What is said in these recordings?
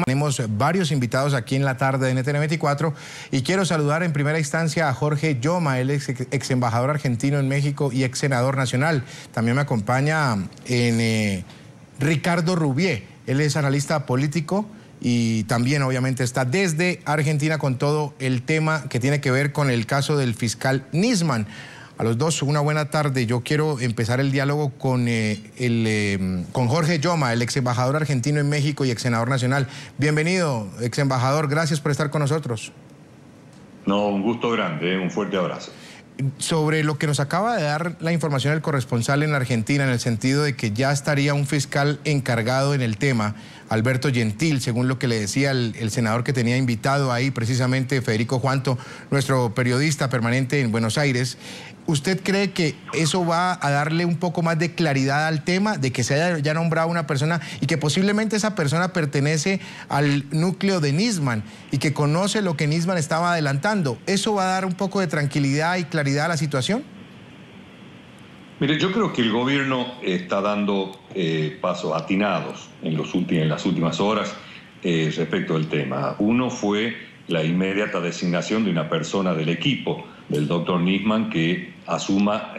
Tenemos varios invitados aquí en la tarde de NTN 24 y quiero saludar en primera instancia a Jorge Yoma, él es ex embajador argentino en México y ex senador nacional. También me acompaña Ricardo Rubié, él es analista político y también obviamente está desde Argentina con todo el tema que tiene que ver con el caso del fiscal Nisman. A los dos, una buena tarde. Yo quiero empezar el diálogo con Jorge Yoma, el ex embajador argentino en México y ex senador nacional. Bienvenido, ex embajador, gracias por estar con nosotros. No, un gusto grande, un fuerte abrazo. Sobre lo que nos acaba de dar la información el corresponsal en Argentina, en el sentido de que ya estaría un fiscal encargado en el tema, Alberto Gentil, según lo que le decía el senador que tenía invitado ahí, precisamente Federico Juanto, nuestro periodista permanente en Buenos Aires. ¿Usted cree que eso va a darle un poco más de claridad al tema, de que se haya ya nombrado una persona y que posiblemente esa persona pertenece al núcleo de Nisman y que conoce lo que Nisman estaba adelantando? ¿Eso va a dar un poco de tranquilidad y claridad a la situación? Mire, yo creo que el gobierno está dando pasos atinados en las últimas horas respecto del tema. Uno fue la inmediata designación de una persona del equipo del doctor Nisman que asuma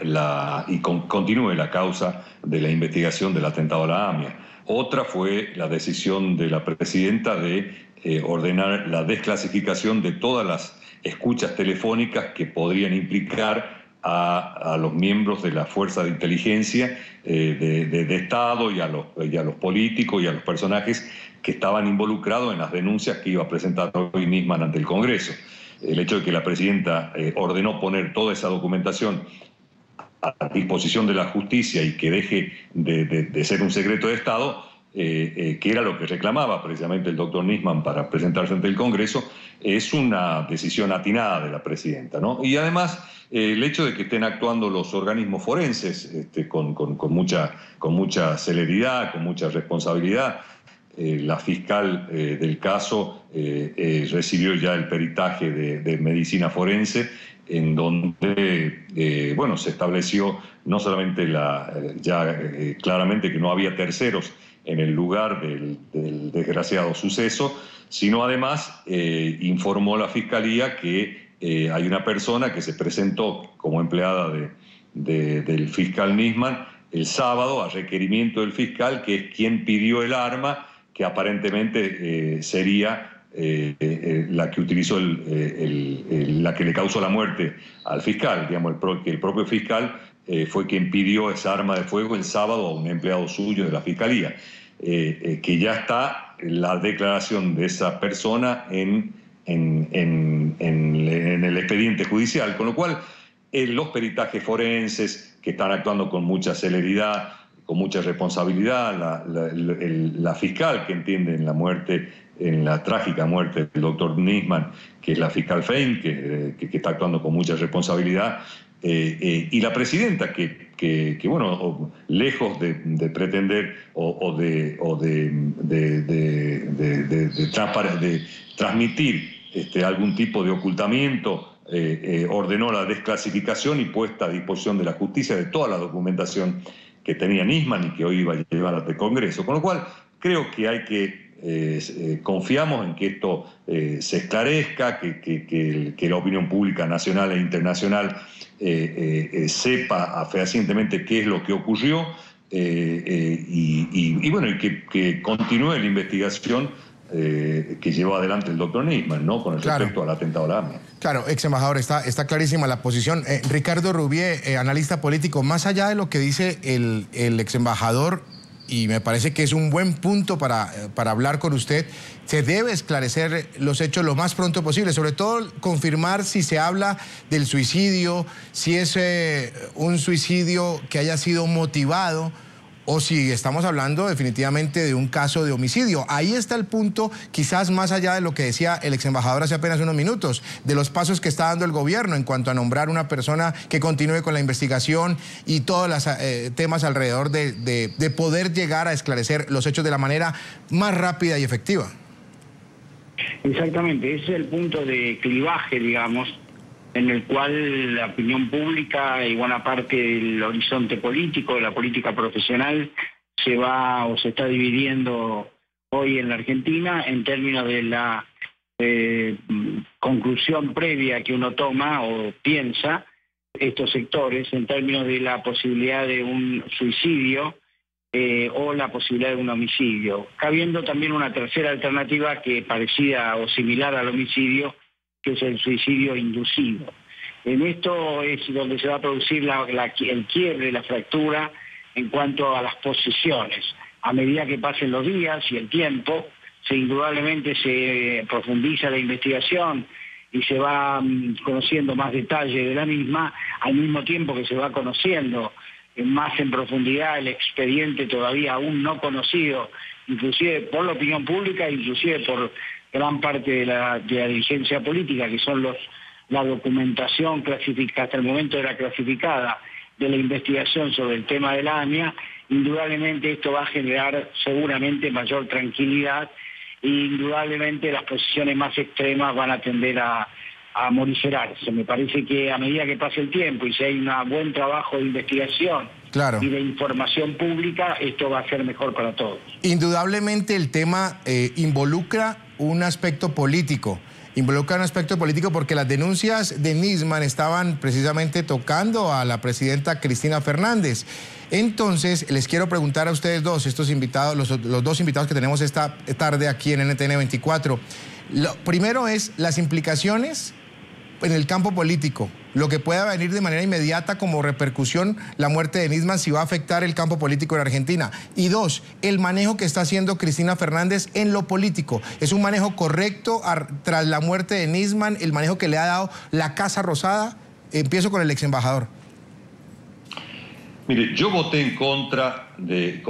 y continúe la causa de la investigación del atentado a la AMIA. Otra fue la decisión de la presidenta de ordenar la desclasificación de todas las escuchas telefónicas que podrían implicar a los miembros de la fuerza de inteligencia de Estado y a los políticos y a los personajes que estaban involucrados en las denuncias que iba a presentar hoy Nisman ante el Congreso. El hecho de que la presidenta ordenó poner toda esa documentación a disposición de la justicia y que deje de ser un secreto de Estado, que era lo que reclamaba precisamente el doctor Nisman para presentarse ante el Congreso, es una decisión atinada de la presidenta, ¿no? Y además, el hecho de que estén actuando los organismos forenses con mucha celeridad, con mucha responsabilidad. La fiscal del caso recibió ya el peritaje de medicina forense, en donde bueno, se estableció no solamente claramente que no había terceros en el lugar del desgraciado suceso, sino además informó la fiscalía que hay una persona que se presentó como empleada del fiscal Nisman el sábado a requerimiento del fiscal, que es quien pidió el arma que aparentemente sería la que utilizó la que le causó la muerte al fiscal. Digamos, que el propio fiscal fue quien pidió esa arma de fuego el sábado a un empleado suyo de la fiscalía. Que ya está la declaración de esa persona en el expediente judicial, con lo cual los peritajes forenses que están actuando con mucha celeridad, con mucha responsabilidad, la fiscal que entiende en la trágica muerte del doctor Nisman, que es la fiscal Fein, que está actuando con mucha responsabilidad, y la presidenta que bueno, lejos de pretender de transmitir algún tipo de ocultamiento, ordenó la desclasificación y puesta a disposición de la justicia de toda la documentación que tenía Nisman y que hoy iba a llevar ante el Congreso. Con lo cual, creo que confiamos en que esto se esclarezca, que la opinión pública nacional e internacional sepa fehacientemente qué es lo que ocurrió y bueno, y que continúe la investigación que llevó adelante el doctor Nisman, ¿no? Con respecto al atentado a la AMIA. Claro, ex embajador, está clarísima la posición. Ricardo Rubié, analista político, más allá de lo que dice el ex embajador, y me parece que es un buen punto para hablar con usted, se debe esclarecer los hechos lo más pronto posible, sobre todo confirmar si se habla del suicidio, si es un suicidio que haya sido motivado, o si estamos hablando definitivamente de un caso de homicidio. Ahí está el punto, quizás más allá de lo que decía el ex embajador hace apenas unos minutos, de los pasos que está dando el gobierno en cuanto a nombrar una persona que continúe con la investigación y todos los temas alrededor de poder llegar a esclarecer los hechos de la manera más rápida y efectiva. Exactamente, ese es el punto de clivaje, digamos, en el cual la opinión pública y buena parte del horizonte político, de la política profesional, se está dividiendo hoy en la Argentina en términos de la conclusión previa que uno toma o piensa estos sectores en términos de la posibilidad de un suicidio o la posibilidad de un homicidio, habiendo también una tercera alternativa que parecida o similar al homicidio, que es el suicidio inducido. En esto es donde se va a producir el quiebre, la fractura en cuanto a las posiciones. A medida que pasen los días y el tiempo, indudablemente se profundiza la investigación y se va conociendo más detalle de la misma, al mismo tiempo que se va conociendo más en profundidad el expediente todavía aún no conocido, inclusive por la opinión pública, inclusive por gran parte de la dirigencia política, que son la documentación clasificada, hasta el momento era clasificada, de la investigación sobre el tema de la AMIA. Indudablemente esto va a generar seguramente mayor tranquilidad e indudablemente las posiciones más extremas van a tender a morigerarse. Me parece que a medida que pase el tiempo y si hay un buen trabajo de investigación y de información pública, esto va a ser mejor para todos. Indudablemente el tema involucra un aspecto político. Involucra un aspecto político porque las denuncias de Nisman estaban precisamente tocando a la presidenta Cristina Fernández. Entonces, les quiero preguntar a ustedes dos, estos invitados, los dos invitados que tenemos esta tarde aquí en NTN 24. Lo primero es las implicaciones en el campo político, lo que pueda venir de manera inmediata como repercusión la muerte de Nisman, si va a afectar el campo político en Argentina. Y dos, el manejo que está haciendo Cristina Fernández en lo político. ¿Es un manejo correcto tras la muerte de Nisman, el manejo que le ha dado la Casa Rosada? Empiezo con el ex embajador. Mire, yo voté en contra de,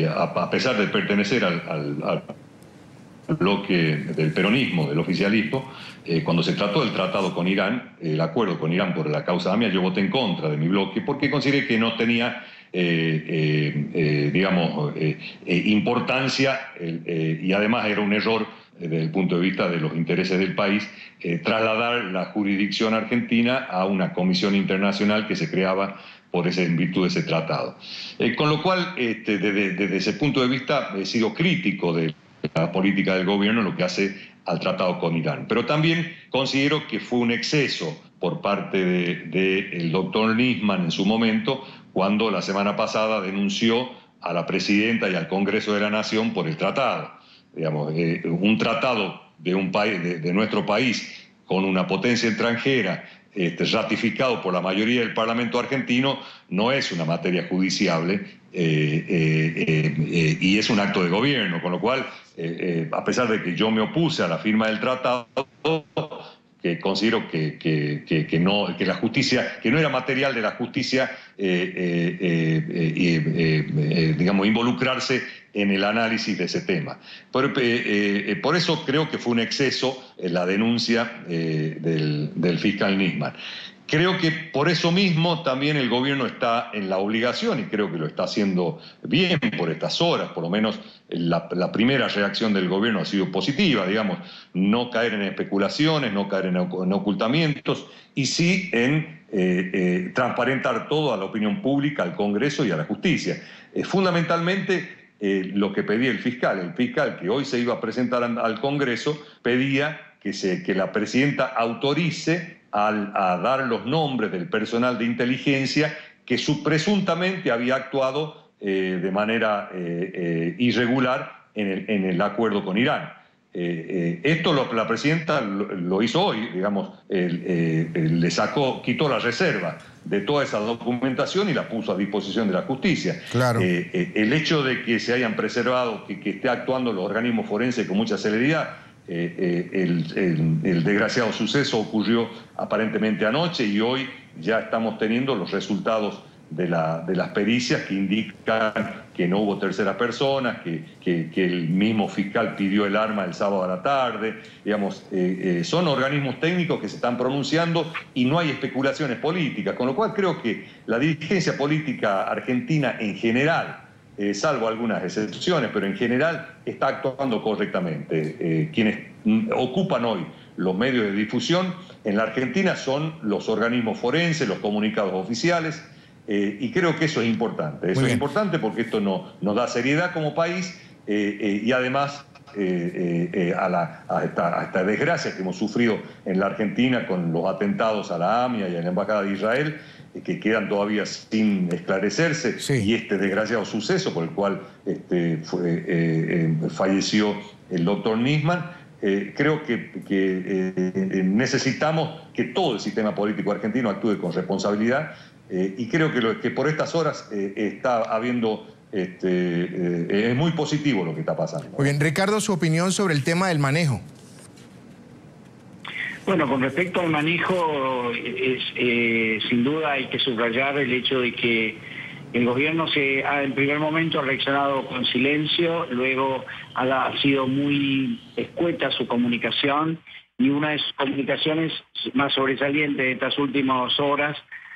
a pesar de pertenecer al bloque del peronismo, del oficialismo, cuando se trató del tratado con Irán, el acuerdo con Irán por la causa AMIA, yo voté en contra de mi bloque porque consideré que no tenía, importancia y además era un error desde el punto de vista de los intereses del país, trasladar la jurisdicción argentina a una comisión internacional que se creaba en virtud de ese tratado. Con lo cual, desde ese punto de vista, he sido crítico de la política del gobierno en lo que hace al tratado con Irán. Pero también considero que fue un exceso por parte del doctor Nisman en su momento, cuando la semana pasada denunció a la presidenta y al Congreso de la Nación por el tratado. Digamos, un tratado de un país, de nuestro país, con una potencia extranjera, ratificado por la mayoría del Parlamento argentino, no es una materia judiciable y es un acto de gobierno, con lo cual, a pesar de que yo me opuse a la firma del tratado, que considero que la justicia, que no era material de la justicia, digamos, involucrarse en el análisis de ese tema. Por eso creo que fue un exceso la denuncia del fiscal Nisman. Creo que por eso mismo también el gobierno está en la obligación, y creo que lo está haciendo bien por estas horas, por lo menos la primera reacción del gobierno ha sido positiva, digamos, no caer en especulaciones, no caer en ocultamientos, y sí en transparentar todo a la opinión pública, al Congreso y a la justicia. Fundamentalmente, lo que pedía el fiscal que hoy se iba a presentar al Congreso, pedía que la presidenta autorice a dar los nombres del personal de inteligencia que presuntamente había actuado de manera irregular en el acuerdo con Irán. Esto la presidenta lo hizo hoy, digamos, quitó la reserva de toda esa documentación y la puso a disposición de la justicia. Claro. El hecho de que se hayan preservado, que esté actuando los organismos forenses con mucha celeridad, el desgraciado suceso ocurrió aparentemente anoche y hoy ya estamos teniendo los resultados de las pericias que indican que no hubo terceras personas, que el mismo fiscal pidió el arma el sábado a la tarde. Digamos, son organismos técnicos que se están pronunciando y no hay especulaciones políticas, con lo cual creo que la dirigencia política argentina en general, salvo algunas excepciones, pero en general está actuando correctamente. Quienes ocupan hoy los medios de difusión en la Argentina son los organismos forenses, los comunicados oficiales, y creo que eso es importante. Eso es importante porque esto nos da seriedad como país y además a esta desgracia que hemos sufrido en la Argentina con los atentados a la AMIA y a la Embajada de Israel, que quedan todavía sin esclarecerse, sí. Y este desgraciado suceso por el cual falleció el doctor Nisman. Creo que necesitamos que todo el sistema político argentino actúe con responsabilidad, y creo que por estas horas está habiendo... es muy positivo lo que está pasando. Muy bien, Ricardo, su opinión sobre el tema del manejo. Bueno, con respecto al manejo, sin duda hay que subrayar el hecho de que el gobierno en primer momento ha reaccionado con silencio, luego ha sido muy escueta su comunicación, y una de sus comunicaciones más sobresalientes de estas últimas horas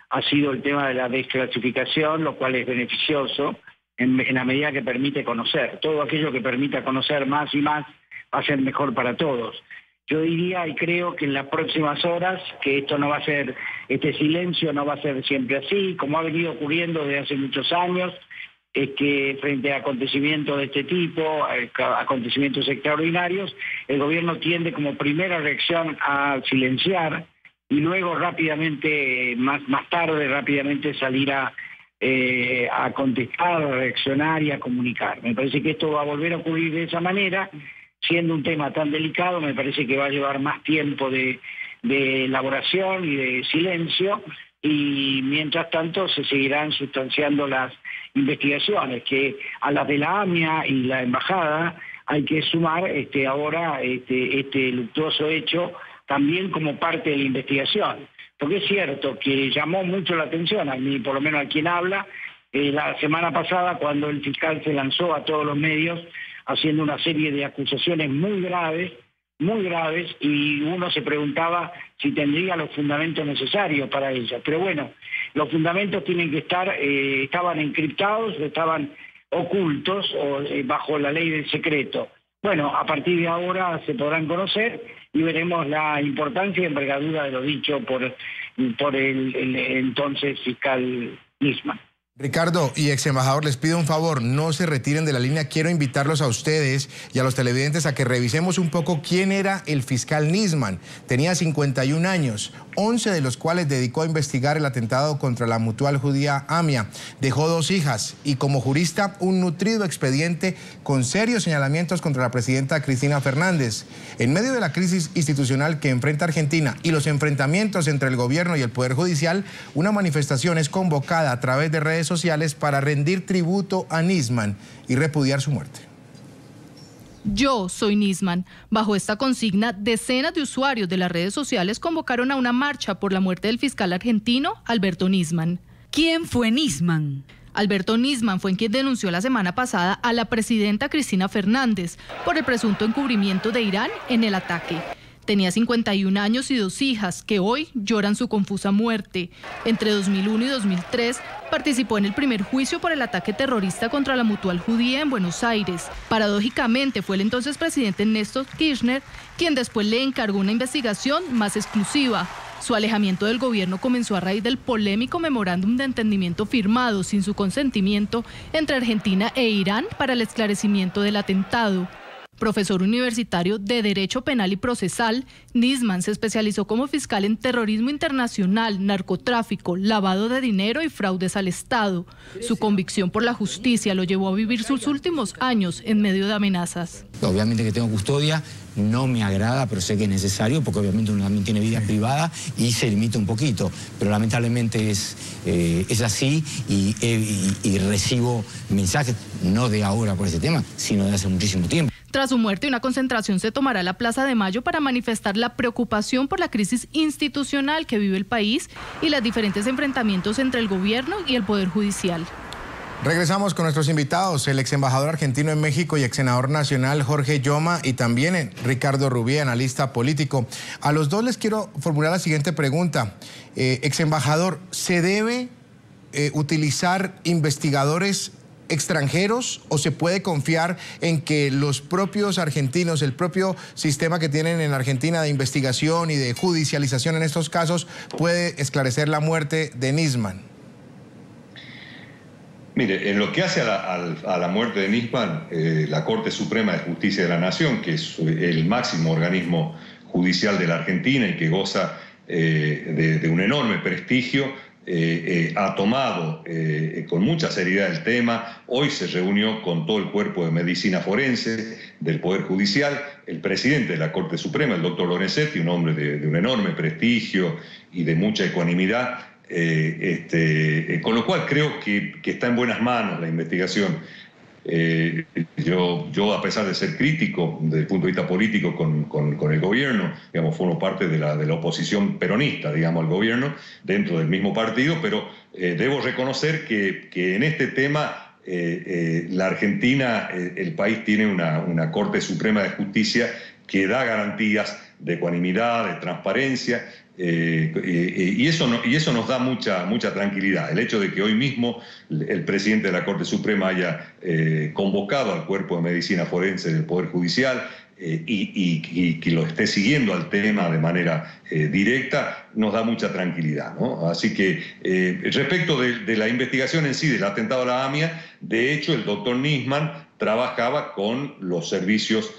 ha sido el tema de la desclasificación, lo cual es beneficioso en la medida que permite conocer. Todo aquello que permita conocer más y más va a ser mejor para todos. Yo diría y creo que en las próximas horas, que esto no va a ser, este silencio no va a ser siempre así, como ha venido ocurriendo desde hace muchos años, es que frente a acontecimientos de este tipo, acontecimientos extraordinarios, el gobierno tiende como primera reacción a silenciar y luego rápidamente, más tarde, rápidamente salir a contestar, a reaccionar y a comunicar. Me parece que esto va a volver a ocurrir de esa manera. Siendo un tema tan delicado, me parece que va a llevar más tiempo de elaboración y de silencio, y mientras tanto se seguirán sustanciando las investigaciones, que a las de la AMIA y la Embajada hay que sumar ahora este luctuoso hecho también como parte de la investigación. Porque es cierto que llamó mucho la atención, a mí por lo menos a quien habla, la semana pasada cuando el fiscal se lanzó a todos los medios haciendo una serie de acusaciones muy graves, y uno se preguntaba si tendría los fundamentos necesarios para ellas. Pero bueno, los fundamentos tienen que estaban encriptados, estaban ocultos o bajo la ley del secreto. Bueno, a partir de ahora se podrán conocer y veremos la importancia y envergadura de lo dicho por el entonces fiscal Nisman. Ricardo y ex embajador, les pido un favor, no se retiren de la línea. Quiero invitarlos a ustedes y a los televidentes a que revisemos un poco quién era el fiscal Nisman. Tenía 51 años, 11 de los cuales dedicó a investigar el atentado contra la mutual judía AMIA. Dejó 2 hijas y como jurista un nutrido expediente con serios señalamientos contra la presidenta Cristina Fernández. En medio de la crisis institucional que enfrenta Argentina y los enfrentamientos entre el gobierno y el Poder Judicial, una manifestación es convocada a través de redes sociales para rendir tributo a Nisman y repudiar su muerte. Yo soy Nisman. Bajo esta consigna, decenas de usuarios de las redes sociales convocaron a una marcha por la muerte del fiscal argentino Alberto Nisman. ¿Quién fue Nisman? Alberto Nisman fue quien denunció la semana pasada a la presidenta Cristina Fernández por el presunto encubrimiento de Irán en el ataque. Tenía 51 años y 2 hijas que hoy lloran su confusa muerte. Entre 2001 y 2003 participó en el primer juicio por el ataque terrorista contra la mutual judía en Buenos Aires. Paradójicamente fue el entonces presidente Néstor Kirchner quien después le encargó una investigación más exclusiva. Su alejamiento del gobierno comenzó a raíz del polémico memorándum de entendimiento firmado sin su consentimiento entre Argentina e Irán para el esclarecimiento del atentado. Profesor universitario de Derecho Penal y Procesal, Nisman se especializó como fiscal en terrorismo internacional, narcotráfico, lavado de dinero y fraudes al Estado. Su convicción por la justicia lo llevó a vivir sus últimos años en medio de amenazas. Obviamente que tengo custodia, no me agrada, pero sé que es necesario, porque obviamente uno también tiene vida privada y se limita un poquito. Pero lamentablemente es así y recibo mensajes, no de ahora por ese tema, sino de hace muchísimo tiempo. Tras su muerte, una concentración se tomará en la Plaza de Mayo para manifestar la preocupación por la crisis institucional que vive el país y los diferentes enfrentamientos entre el gobierno y el Poder Judicial. Regresamos con nuestros invitados, el ex embajador argentino en México y ex senador nacional Jorge Yoma y también Ricardo Rubié, analista político. A los dos les quiero formular la siguiente pregunta. Ex embajador, ¿se debe utilizar investigadores extranjeros o se puede confiar en que los propios argentinos, el propio sistema que tienen en Argentina de investigación y de judicialización en estos casos puede esclarecer la muerte de Nisman? Mire, en lo que hace a la muerte de Nisman, la Corte Suprema de Justicia de la Nación, que es el máximo organismo judicial de la Argentina y que goza de un enorme prestigio, ha tomado con mucha seriedad el tema. Hoy se reunió con todo el cuerpo de medicina forense del Poder Judicial, el presidente de la Corte Suprema, el doctor Lorenzetti, un hombre de un enorme prestigio y de mucha ecuanimidad. Con lo cual creo que está en buenas manos la investigación. Yo, a pesar de ser crítico desde el punto de vista político con el gobierno, digamos, formo parte de la oposición peronista, digamos, al gobierno, dentro del mismo partido, pero debo reconocer que en este tema la Argentina, el país tiene una Corte Suprema de Justicia que da garantías de ecuanimidad, de transparencia, y eso nos da mucha tranquilidad. El hecho de que hoy mismo el presidente de la Corte Suprema haya convocado al cuerpo de medicina forense del Poder Judicial y que lo esté siguiendo al tema de manera directa, nos da mucha tranquilidad, ¿no? Así que respecto de la investigación en sí del atentado a la AMIA, de hecho el doctor Nisman trabajaba con los servicios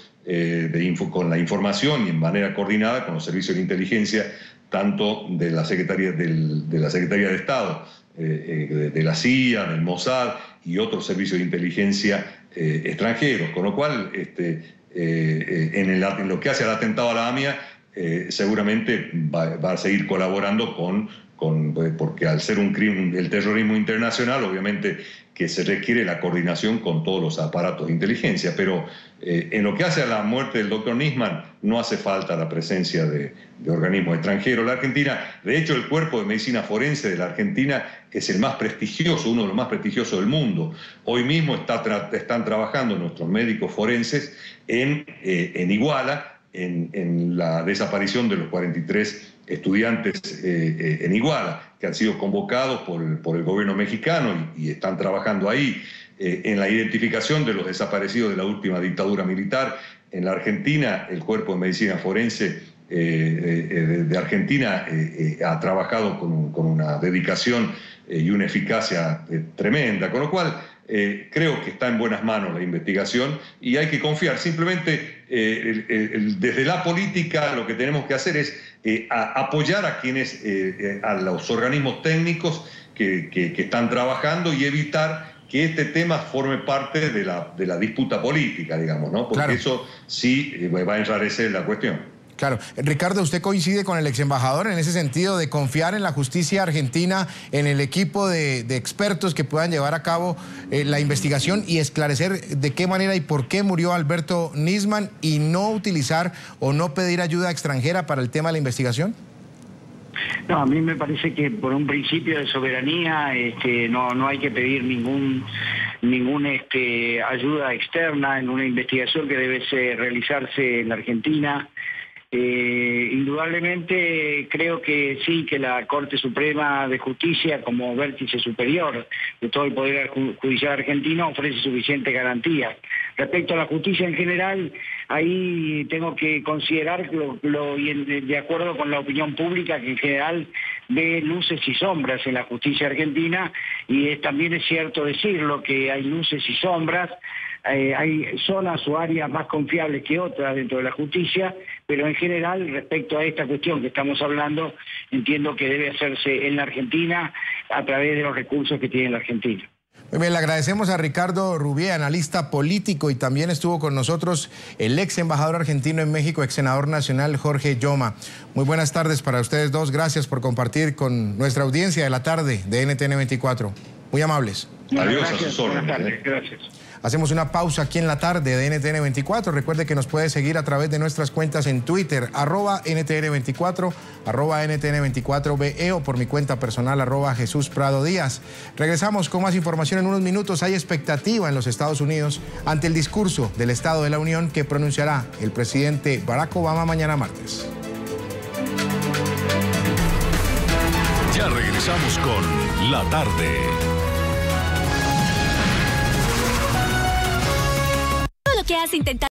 con la información y en manera coordinada con los servicios de inteligencia, tanto de la Secretaría de Estado, de la CIA, del Mossad y otros servicios de inteligencia extranjeros, con lo cual en lo que hace al atentado a la AMIA seguramente va a seguir colaborando porque al ser un crimen, el terrorismo internacional, obviamente que se requiere la coordinación con todos los aparatos de inteligencia, pero en lo que hace a la muerte del doctor Nisman no hace falta la presencia de organismos extranjeros. La Argentina, de hecho, el cuerpo de medicina forense de la Argentina es el más prestigioso, uno de los más prestigiosos del mundo. Hoy mismo están trabajando nuestros médicos forenses en Iguala, en la desaparición de los 43 estudiantes en Iguala, que han sido convocados por el gobierno mexicano y están trabajando ahí, en la identificación de los desaparecidos de la última dictadura militar. En la Argentina, el Cuerpo de Medicina Forense de Argentina ha trabajado con una dedicación y una eficacia tremenda, con lo cual creo que está en buenas manos la investigación y hay que confiar. Simplemente desde la política lo que tenemos que hacer es apoyar a los organismos técnicos que están trabajando y evitar que este tema forme parte de la disputa política, digamos, ¿no? Porque claro, eso sí va a enrarecer la cuestión. Claro. Ricardo, ¿usted coincide con el exembajador en ese sentido de confiar en la justicia argentina, en el equipo de expertos que puedan llevar a cabo la investigación y esclarecer de qué manera y por qué murió Alberto Nisman y no utilizar o no pedir ayuda extranjera para el tema de la investigación? No, a mí me parece que por un principio de soberanía no hay que pedir ningún ayuda externa en una investigación que debe realizarse en la Argentina. Indudablemente creo que sí, que la Corte Suprema de Justicia, como vértice superior de todo el Poder Judicial argentino, ofrece suficientes garantías. Respecto a la justicia en general, ahí tengo que considerar de acuerdo con la opinión pública, que en general ve luces y sombras en la justicia argentina, y también es cierto decirlo que hay luces y sombras. Hay zonas o áreas más confiables que otras dentro de la justicia, pero en general, respecto a esta cuestión que estamos hablando, entiendo que debe hacerse en la Argentina a través de los recursos que tiene la Argentina. Muy bien, le agradecemos a Ricardo Rubié, analista político, y también estuvo con nosotros el ex embajador argentino en México, ex senador nacional Jorge Yoma. Muy buenas tardes para ustedes dos, gracias por compartir con nuestra audiencia de la tarde de NTN 24. Muy amables. Adiós, a sus órdenes. Gracias. Hacemos una pausa aquí en la tarde de NTN 24. Recuerde que nos puede seguir a través de nuestras cuentas en Twitter, @NTN24, @NTN24BE o por mi cuenta personal, @Jesús Prado Díaz. Regresamos con más información en unos minutos. Hay expectativa en los Estados Unidos ante el discurso del Estado de la Unión que pronunciará el presidente Barack Obama mañana martes. Ya regresamos con La Tarde. Todo lo que has intentado.